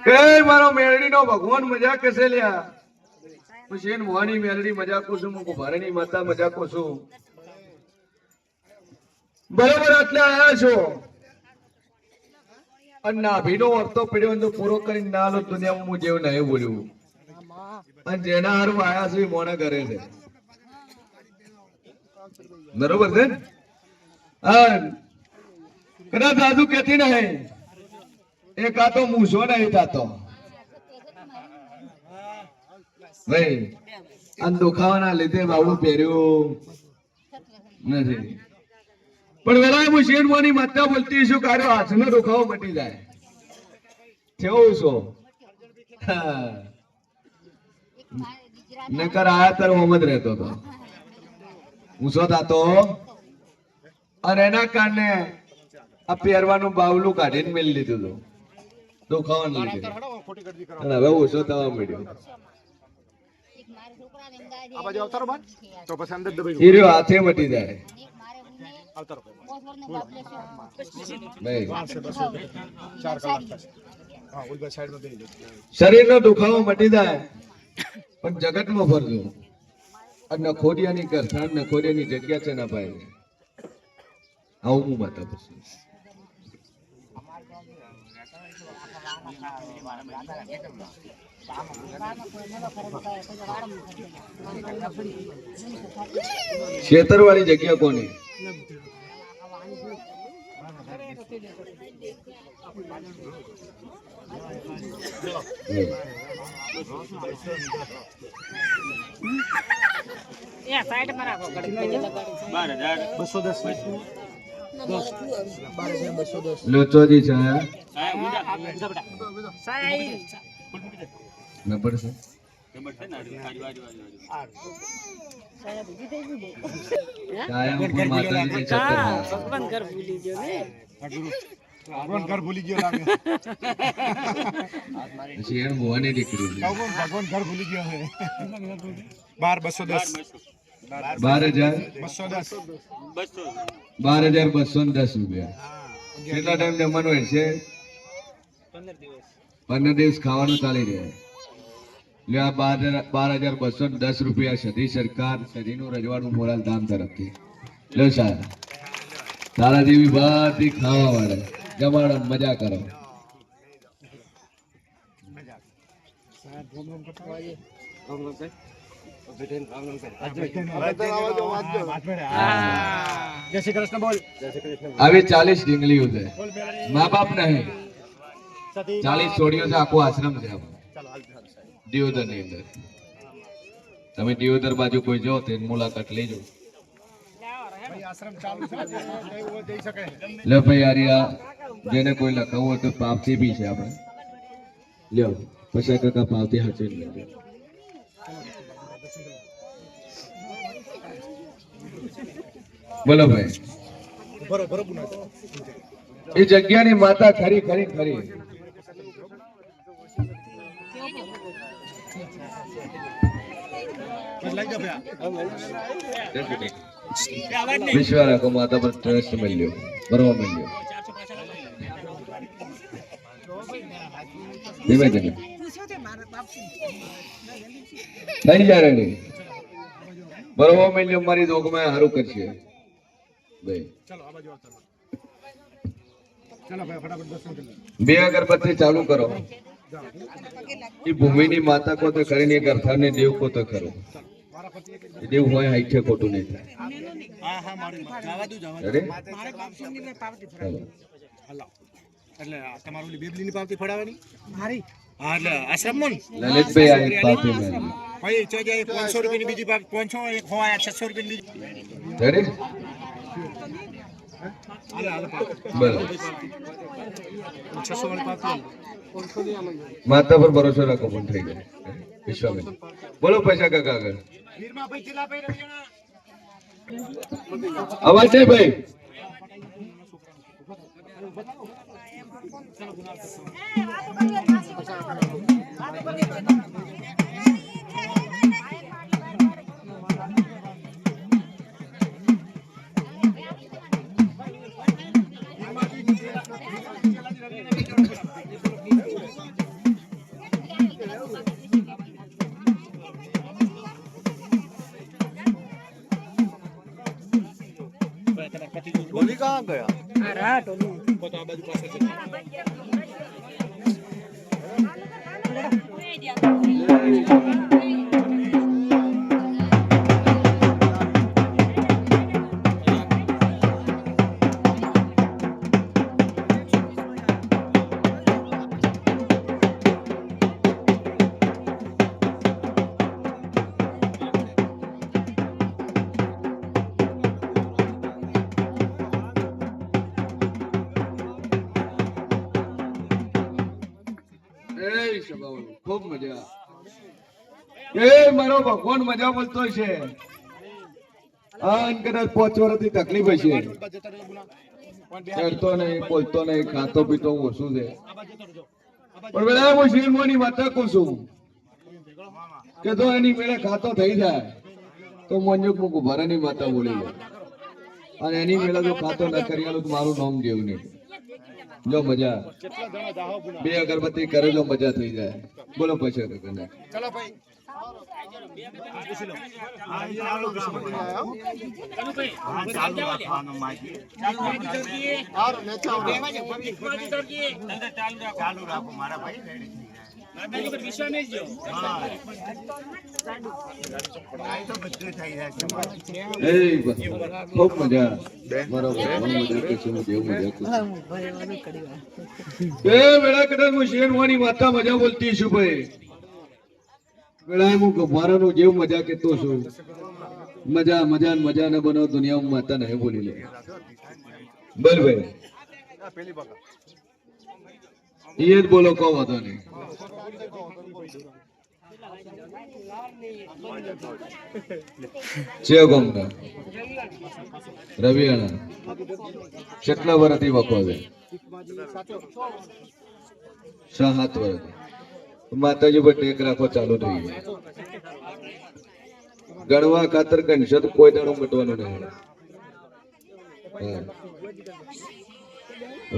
કે મારો મેરડી નો ભગવાન મજા કસે લ્યા પછી એન મોહની મેરડી મજા કોશું મુકો ભારણી માતા મજા કોશું બરાબર આટલે આયા છો અને નાભીનો અર્થો પડ્યો તો પૂરો કરીને ના લો દુનિયામાં હું જેવું નહીં બોલ્યું અને જેના હારું આયા છે મોને કરે છે બરોબર છે કદાચ દાદુ કેતી નહીં એક આ તો મૂછો નહીં થતો ભાઈ આ દુખાવાના લીધે બાબુ પહેર્યું નથી પણ વેલા હું શેરવાની માતા બોલતી છું કાર્યો હાથનો દુખાવો મટી જાય કેવું છો નકર આયા તાર મોહમ્મદ રહેતો હતો ઊંચો થતો અને એના કારણે આ પહેરવાનું બાવલું કાઢીને મેલી લીધું હતું દુખાવાનું લીધે અને હવે ઓછો થવા મળ્યો હીરો હાથે મટી જાય શરીર નો દુખાવો મટી જાય પણ જગત માં ફરજો અને નખોડિયાની કરથાણ નખોડિયાની જગ્યા છે ના પાય આવું હું બતા પછી ખેતર વાળી જગ્યા કોની લોચોજી છે નંબર છે ભગવાન ઘર ભૂલી ગયો ને ભગવાન ઘર ભૂલી ગયો લાગે પછી એમ ભવાની દીકરી ભગવાન ઘર ભૂલી ગયો હે 12,210 12,210 રૂપિયા કેટલા ટાઈમ જમવાનું હોય છે 15 દિવસ ખાવાનું ચાલી રહ્યા એટલે આ 12,210 રૂપિયા સદી સરકાર સદીનું રજવાડું મોરાલ ધામ તરફથી લો સાહેબ તારા જેવી બધી ખાવા વાળે જમાડો મજા કરો જય શ્રી કૃષ્ણ બોલ આવી 40 ડીંગલીઓ છે મા બાપ નહીં 40 છોડીઓ છે આખો આશ્રમ છે દિયોદર ની અંદર તમે દિયોદર બાજુ કોઈ જો તે મુલાકાત લેજો લે ભાઈ આરિયા જેને કોઈ લખાવું હોય તો પાવતી બી છે આપણે લ્યો પછી કાકા પાવતી હાચી લેજો બોલો ભાઈ બરોબર એ જગ્યાની માતા ખરી ખરી ખરી વિશ્વાસ રાખો માતા પર ટ્રસ્ટ મળ્યો બરોબર મળ્યો ધીમે ધીમે થઈ જાય રે બરોબર મળ્યો મારી દોગમાં સારું કરશે ભાઈ બે અગરબત્તી ચાલુ કરો એ ભૂમિની માતા કો તો કરીને એક અર્થાને દેવ કો તો ખરો દેવ હોય હાઈઠે ખોટું નહીં થાય લલિતભાઈ આ પાવતી ભાઈ 500 રૂપિયાની બીજી 500 એક હોય 600 રૂપિયાની રેડી માતા પર ભરોસો રાખો પણ થઈ જાય વિશ્વાસ બોલો પૈસા કાકા આગળ અવાજ નહીં ભાઈ આ રાત ઓલું. ખૂબ મજા. એ મારો ભગવાન મજા બોલતો છે. આ કદાચ 5 વર્ષથી તકલીફ હશે. ચડતો નહીં, બોલતો નહીં, ખાતો પીતો ઓછું છે. પણ પેલા હું શ્રીમોની વાતા કહું છું કે તો એની પેલે ખાતો થઈ જાય તો મંજુક મૂકું ભરાની માતા બોલી જાય. અને એની પેલા જો ખાતો ન કરી આલું તો મારું નામ જેવું નહીં. જો મજા 2 અગરબત્તી કરે જો મજા થઈ જાય. બોલો પછી ચલો ભાઈ. ખૂબ મજા. મારો માતા મજા બોલતી છું ભાઈ. વેળા હું મારાનું જેવું મજા કેતો છું. મજા મજા મજા ને બનો દુનિયામાં માતા નહીં બોલી લે. બોલ ભાઈ એ જ બોલો કહો વાતો નહીં. છે ગમતા રવિયાણા કેટલા વર્ષથી વખો છે? 6-7 વર્ષ. માતાજી પર ટેક રાખો ચાલુ થઈ ગયો. ગણવા ખાતર ગણશો તો કોઈ દાડો મટવાનો નહીં.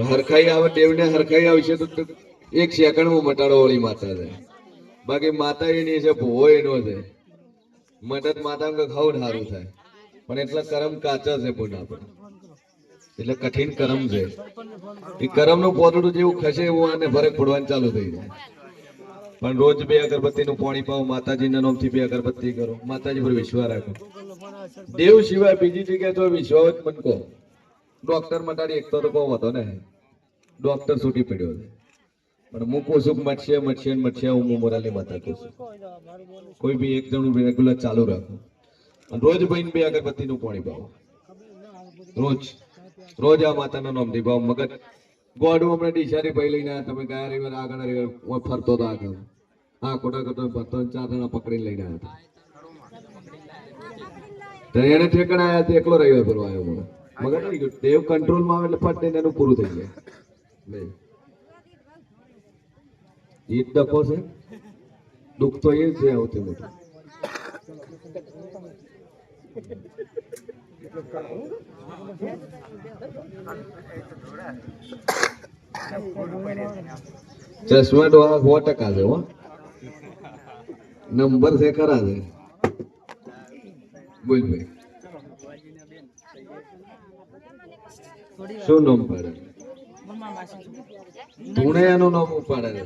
હરખાઈ આવે દેવને હરખાઈ આવશે તો 1 સેકન્ડમાં મટાડો વાળી માતા છે. બાકી માતા એની છે ભૂવો એનો છે. મદદ માતા ખાવું સારું થાય પણ એટલા કરમ કાચા છે પણ આપણે એટલે કઠિન કરમ છે. એ કરમ નું પોતડું જેવું ખસે એવું આને ફરક પડવાનું ચાલુ થઈ જાય. પણ રોજ 2 અગરબત્તી નું પાણી પાવો. માતાજીના નામથી 2 અગરબત્તી કરો. માતાજી પર વિશ્વાસ રાખો. દેવ સિવાય બીજી જગ્યાએ તો વિશ્વાસ જ મન કહો. ડોક્ટર મટાડી એક તો કહો હતો ને ડોક્ટર છૂટી પડ્યો છે. પણ હું કહું છું મટશે મટશે મટશે. હું મોરાલી માતા કહું છું કોઈ બી એક જણું રેગ્યુલર ચાલુ રાખો. રોજ ભાઈ 2 અગરબત્તી નું પાણી પાવો. રોજ રોજ આ માતાના નામથી ભાવ. મગજ ગોડું હમણાં ડીસારી ભાઈ લઈને આવ્યા. તમે ગયા રવિવાર આગળ રવિવાર ફરતો હતો આગળ. હા ખોટા કરતો ફરતો 4 જણા પકડીને લઈને આવ્યા હતા. એને ઠેકણા આવ્યા તે એકલો રવિવાર ફરવા આવ્યો. મને મગજ થઈ ગયું. દેવ કંટ્રોલમાં આવે એટલે ફટ દઈને એનું પૂરું થઈ જાય. ઈદ ડખો છે. દુઃખ તો એ છે સૌથી મોટું. ચશ્મા ડોહા 100% છે. હો નંબર છે ખરા છે. બોલ ભાઈ શું નામ પાડે? ધૂણેયાનું નામ ઉપાડે છે.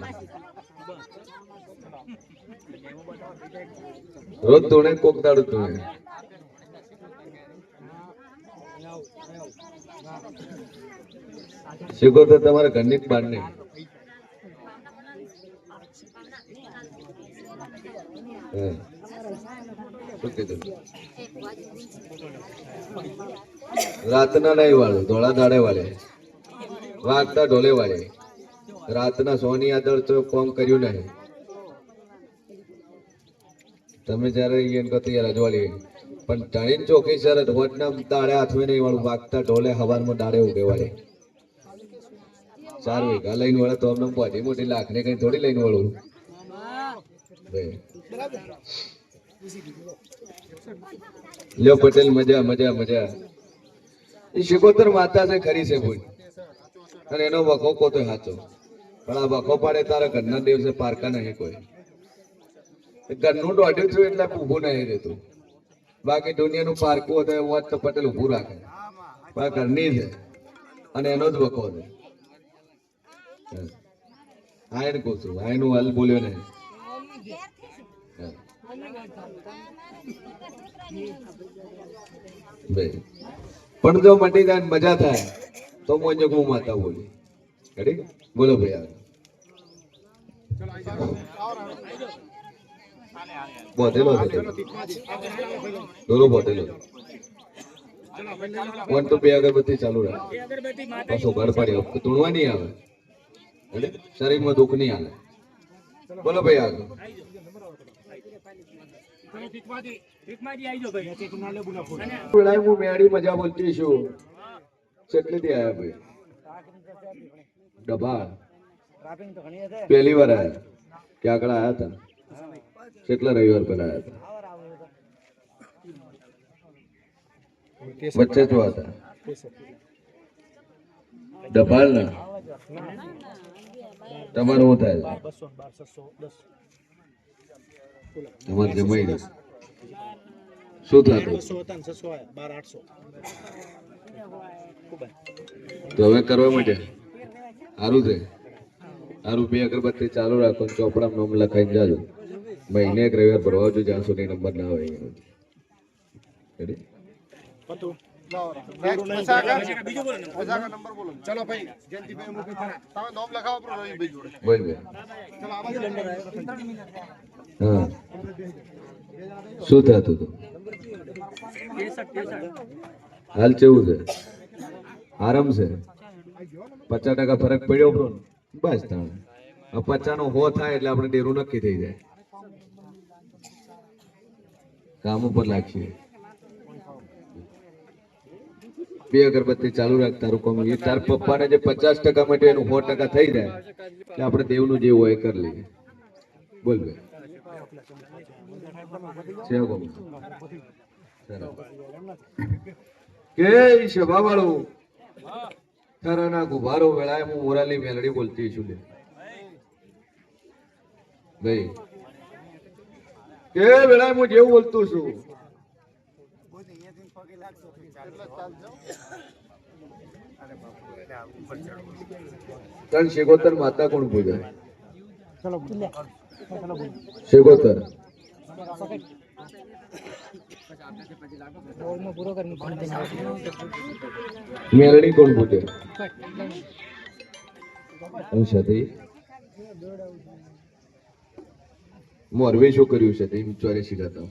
રોજ ધૂણે કોક દાડું ધૂણે. શીખો તો તમારા ઘરની જ બહાર નહીં. રાતના નહીં વાળું ધોળા દાડે વાળે વાગતા ઢોલે વાળે. રાતના સોની આદર તો કોમ કર્યું નહીં. તમે જયારે રજવાડી પણ ધણી ચોખ્ખી શરત વટના દાડે હાથવે નહીં વાળું. વાગતા ઢોલે હવારમાં દાડે ઉગે વાળે. 4 વીઘા લઈને વળે તો અમને મોટી લાખ ને કઈ થોડી લઈને વળું. લ્યો પટેલ મજા મજા મજા. એ શિકોતર માતા છે ખરી છે ભૂલ. અને એનો વખો કોતો સાચો. પણ આ વખો પાડે તારા ઘરના દિવસે પારકા નહીં કોઈ. ઘરનું દોઢ્યું થયું એટલે ઉભું નહીં રહેતું. બાકી દુનિયાનું પારકું હતું વાત તો પટેલ ઉભું રાખે. ઘરની છે અને એનો જ વખો છે. હા એને કહું છું, હા એનું હાલ બોલ્યો ને. હા. ભાઈ પણ જો મટી જાય ને મજા થાય તો મોજો હું માતા બોલી. રેડી? બોલો ભાઈ આગળ. બોધેલો છે દોરો બોધેલો વન તો બે અગરબત્તી ચાલુ રાખ પાછો ઘર પાડી તોડવા નહીં આવે. રેડી? શરીરમાં દુઃખ નહીં આવે. બોલો ભાઈ આગળ. પેલા હું મેળી મજા બોલતી છું કેટલી આયા ભાઈ ડબાળ પહેલી વાર આયા કે આગળ આયા હતા કેટલા રવિવાર પહેલા આયા હતા વચ્ચે તો હતા ડબાળ ના તમારું શું થાય તમારે જમાઈ દે શું થતું તો હવે કરવા માટે સારું છે સારું બે અગરબત્તી ચાલુ રાખો ચોપડા નામ લખાઈને જાજો મહિને એક રવિવાર ભરવા જો જ્યાં સુધી નંબર ના આવે. રેડી? બોલ બે. હા શું થતું હતું હાલ કેવું છે આરામ છે 50% ફરક પડ્યો બ્રો બસ તાણ 50 નો 100 થાય એટલે આપણે ડેરું નક્કી થઈ જાય કામ ઉપર લાગશે. બે અગરબત્તી ચાલુ રાખ તારું કામ એ તાર પપ્પાને જે 50% માટે એનું 100% થઈ જાય એટલે આપણે દેવનું જે હોય એ કરી લઈએ. બોલ ભાઈ કે સભા વાળું તારાના ગુભારો વેળાએ હું મોરાલી મેલડી બોલતી છું લે ભાઈ કે વેળાએ હું જેવું બોલતું છું તન શેગોતર માતા કોણ પૂજા શેગોતર મેલડી કોણ પૂજે મોરવે શું કર્યું છે 84 ખાતા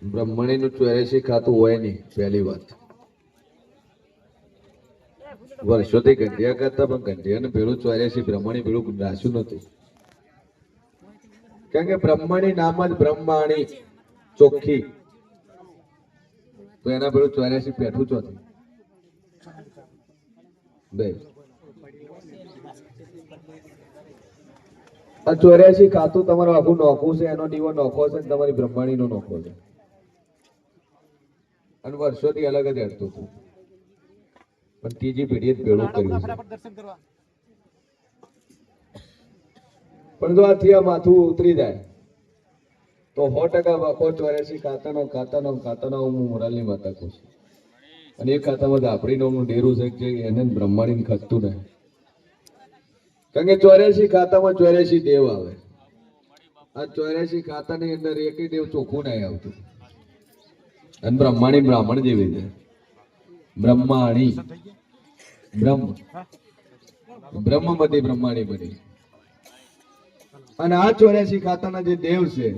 બ્રહ્મણી નું 84 ખાતું હોય નહીં પહેલી વાત વર્ષોથી ગંઢિયા કરતા પણ ગંઢિયાને પેલું 84 બ્રહ્મણી પેલું રાખ્યું નતું કારણ કે બ્રહ્મણી નામ જ બ્રહ્માણી ચોખ્ખી તો એના પેલું 84 પેઠું ચોથી બે આ 84 ખાતું તમારું આખું નોખું છે એનો દીવો નોખો છે ને તમારી બ્રહ્માણી નો નોખો છે અને વર્ષોથી અલગ જ હેડતું હતું પણ ત્રીજી પેઢીએ ભેળું કર્યું છે પણ જો આથી આ માથું ઉતરી જાય તો 100% વાકો 84 ખાતાનો હું મોરાલની માતા કહું છું અને એ ખાતામાં આપણી નામનું ડેરું છે જે એને બ્રહ્માણી ખસતું ને કારણ કે 84 ખાતામાં 84 દેવ આવે આ 84 ખાતાની અંદર એકેય દેવ ચોખ્ખું નહીં આવતું અને બ્રહ્માણી બ્રાહ્મણ જેવી છે બ્રહ્માણી બ્રહ્મમતી બ્રહ્માણી બની અને આ 84 ખાતાના જે દેવ છે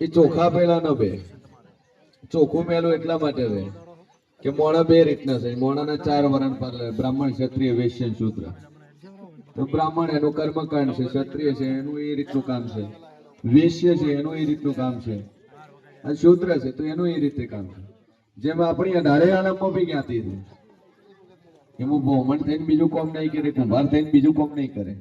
એ ચોખા પેલા ન બે ચોખ્ખું મેલું એટલા માટે રહે કે મોણા બે રીતના છે મોણાના 4 વર્ણ પર બ્રાહ્મણ ક્ષત્રિય વૈશ્ય શૂદ્ર તો બ્રાહ્મણ એનું કર્મકાંડ છે ક્ષત્રિય છે એનું એ રીતનું કામ છે વૈશ્ય છે એનું એ રીતનું કામ છે અને શૂદ્ર છે તો એનું એ રીતે કામ છે જેમ આપણી 18 આલમમાં બી જ્ઞાતિ છે એમાં બ્રાહ્મણ થઈને બીજું કામ નહીં કરે કુંભાર થઈને બીજું કામ નહીં કરે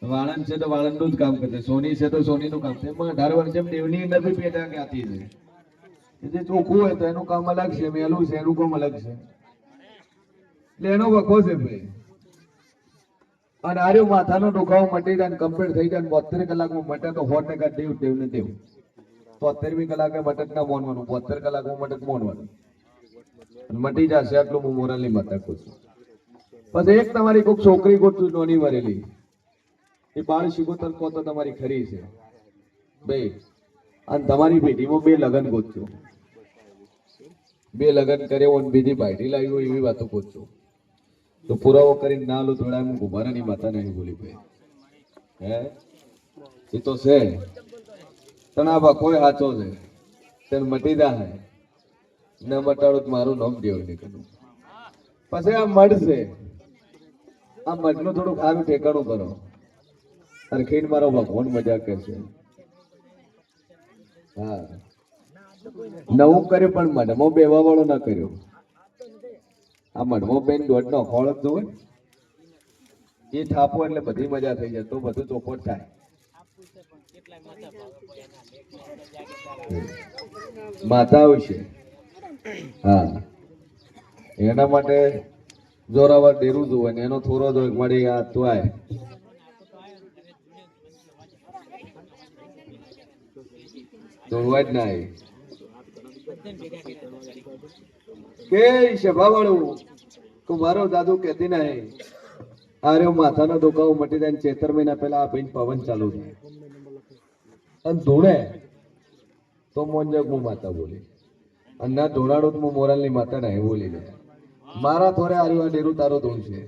વાળંદ છે તો વાળંદનું જ કામ કરે સોની છે તો સોનીનું કામ કરે એમાં 18 વર્ષ જેમ દેવની અંદર બી પેટા જ્ઞાતિ છે જે ચોખ્ખું હોય તો એનું કામ અલગ છે મેલું છે એનું કામ અલગ છે એટલે એનો વખો છે ભાઈ અને આર્યો માથાનો દુખાવો મટી જાય કમ્પ્લીટ થઈ જાય 72 કલાકમાં મટે તો 100% દેવ દેવને દેવ 73મી કલાકે મટક ના મોનવાનું 72 કલાકમાં મટક મોનવાનું અને મટી જશે આટલું હું મોરાલની માતા કહું છું. પછી એક તમારી કોઈક છોકરી ગોતું નોની વરેલી એ બાળ શિકોતર કહો તો તમારી ખરી છે બે, અને તમારી પેઢીમાં બે લગ્ન ગોતજો, બે લગ્ન કર્યો અને બીજી બાયડી લાવી હોય એવી વાતો ગોતજો. તો પુરાવો કરીને ના લો થોડા હું ગુમારાની માતા નહીં બોલી ભાઈ. હે એ તો છે તણાવા કોઈ સાચો છે તેને મટી જાય ન મટાડો તો મારું નામ દેવું નીકળ્યું. પછી આ મઢ છે, આ મઢનું થોડું સારું ઠેકાણું કરો. અરખીન મારો ભગવાન મજા કરશે. હા નવું કર્યું પણ મઢમાં બેવા વાળો ના કર્યો. આ મઢમાં બેન દોઢ નો ખોળ જ જોવે એ થાપો એટલે બધી મજા થઈ જાય, તો બધું ચોપટ થાય. માતા આવશે હા એના માટે જોરાવર ડેરું જોવે ને એનો થોડો જો મળી આ તો આય જોવા જ ના આવે કે સભા વાળું તું મારો દાદુ કહેતી નહીં અરે માથાનો દુખાવો મટી જાય. 73 મહિના પહેલા આ ભાઈ પવન ચાલુ થાય અને ધૂણે તો મોંજક હું માતા બોલી અને ના ધોળાડું હું મોરાલની માતા નહીં બોલી લે. મારા થોરે આર્યું આ ડેરું તારો ધૂણ છે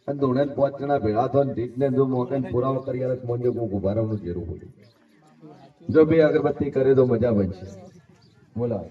અને ધૂણે 5 જણા ભેળા થો ને જો મોકે પુરાવો કરી આવે મોંજક હું ગુભારાનું ડેરું બોલી. જો બે અગરબત્તી કરે તો મજા બનશે. બોલા